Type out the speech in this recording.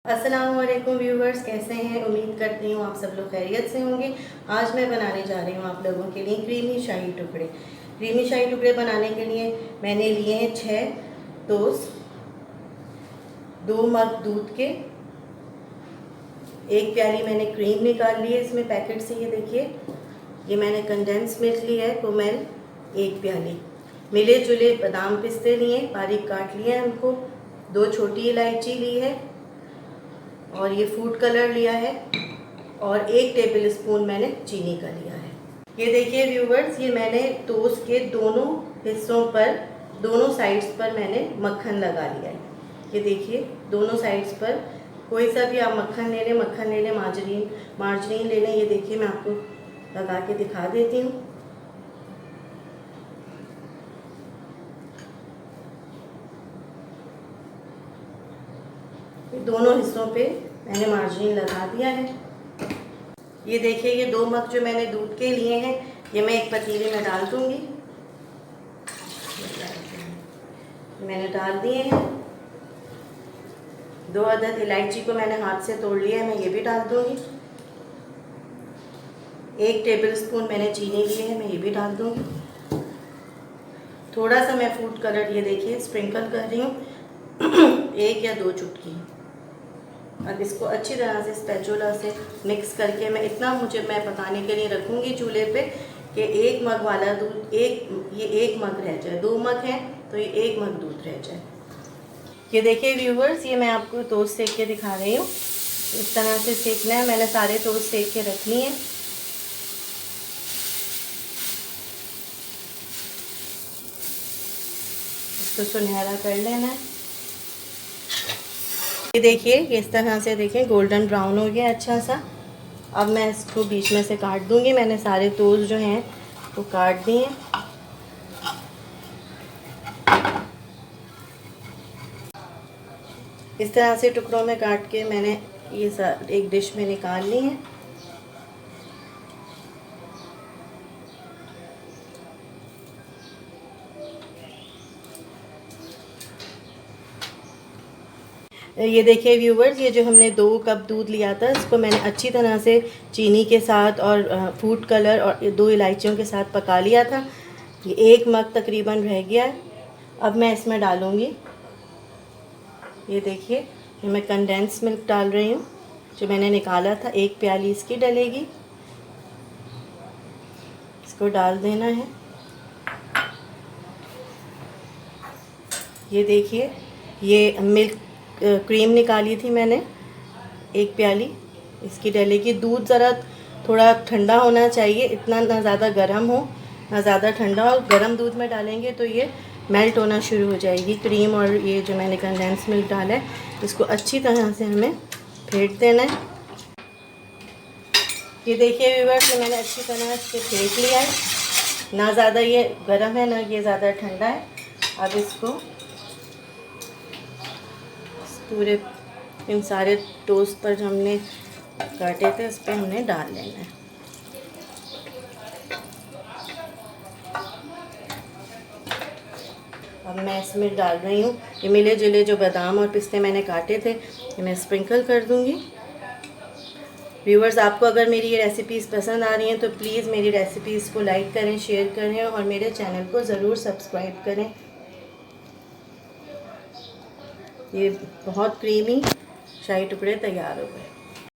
अस्सलाम वालेकुम व्यूवर्स, कैसे हैं? उम्मीद करती हूँ आप सब लोग खैरियत से होंगे। आज मैं बनाने जा रही हूँ आप लोगों के लिए क्रीमी शाही टुकड़े। क्रीमी शाही टुकड़े बनाने के लिए मैंने लिए हैं 6 टोस्ट, 2 मग दूध के, 1 प्याली मैंने क्रीम निकाल ली है इसमें पैकेट से। ये देखिए, ये मैंने कंडेंस मिल्क लिया है कोमल 1 प्याली, मिले जुले बादाम पिस्ते लिए, बारीक काट लिए हैं उनको, 2 छोटी इलायची ली है और ये फूड कलर लिया है और 1 टेबल स्पून मैंने चीनी का लिया है। ये देखिए व्यूवर्स, ये मैंने टोस्ट के दोनों हिस्सों पर, दोनों साइड्स पर मैंने मक्खन लगा लिया है। ये देखिए, दोनों साइड्स पर कोई सा भी आप मक्खन ले लें, मार्जरीन ले लें। ये देखिए, मैं आपको लगा के दिखा देती हूँ। दोनों हिस्सों पे मैंने मार्जिन लगा दिया है। ये देखिए, ये 2 मग जो मैंने दूध के लिए हैं, ये मैं एक पतीले में डाल दूंगी। मैंने डाल दिए हैं। 2 अदद इलायची को मैंने हाथ से तोड़ लिया है, मैं ये भी डाल दूंगी। 1 टेबल स्पून मैंने चीनी ली है, मैं ये भी डाल दूंगी। थोड़ा सा मैं फूड कलर, ये देखिए, स्प्रिंकल कर रही हूँ 1 या 2 चुटकी। अब इसको अच्छी तरह से स्पैचुला से मिक्स करके मैं पकाने के लिए रखूँगी चूल्हे पे कि 1 मग वाला दूध, ये 1 मग रह जाए। 2 मग हैं तो ये 1 मग दूध रह जाए। ये देखिए व्यूवर्स, ये मैं आपको टोस्ट सेक के दिखा रही हूँ। इस तरह से सेकना है। मैंने सारे टोस्ट सेक के रख लिए हैं। इसको सुनहरा कर लेना है। ये देखिए, इस तरह से देखिए गोल्डन ब्राउन हो गया अच्छा सा। अब मैं इसको बीच में से काट दूंगी। मैंने सारे टोस्ट जो हैं वो काट दिए। इस तरह से टुकड़ों में काट के मैंने ये एक डिश में निकाल ली है। ये देखिए व्यूवर्स, ये जो हमने 2 कप दूध लिया था, इसको मैंने अच्छी तरह से चीनी के साथ और फूड कलर और 2 इलायचियों के साथ पका लिया था। ये 1 मग तकरीबन रह गया है। अब मैं इसमें डालूँगी, ये देखिए, ये मैं कंडेंस मिल्क डाल रही हूँ जो मैंने निकाला था। 1 प्याली इसकी डलेगी। इसको डाल देना है। ये देखिए, ये मिल्क क्रीम निकाली थी मैंने 1 प्याली, इसकी डलेगी। दूध ज़रा थोड़ा ठंडा होना चाहिए, इतना ना ज़्यादा गर्म हो ना ज़्यादा ठंडा हो। गर्म दूध में डालेंगे तो ये मेल्ट होना शुरू हो जाएगी क्रीम, और ये जो मैंने कंडेंस मिल्क डाला है, इसको अच्छी तरह से हमें फेंट देना है। ये देखिए व्यूअर्स, मैंने अच्छी तरह से फेंट लिया है। ना ज़्यादा ये गर्म है, ना ये ज़्यादा ठंडा है। अब इसको पूरे इन सारे टोस्ट पर जो हमने काटे थे, उस पर हमने डाल लेना है। अब मैं इसमें डाल रही हूँ ये मिले जुले जो बादाम और पिस्ते मैंने काटे थे, ये मैं स्प्रिंकल कर दूँगी। व्यूवर्स, आपको अगर मेरी ये रेसिपीज़ पसंद आ रही हैं तो प्लीज़ मेरी रेसिपीज़ को लाइक करें, शेयर करें और मेरे चैनल को ज़रूर सब्सक्राइब करें। ये बहुत क्रीमी शाही टुकड़े तैयार हो गए।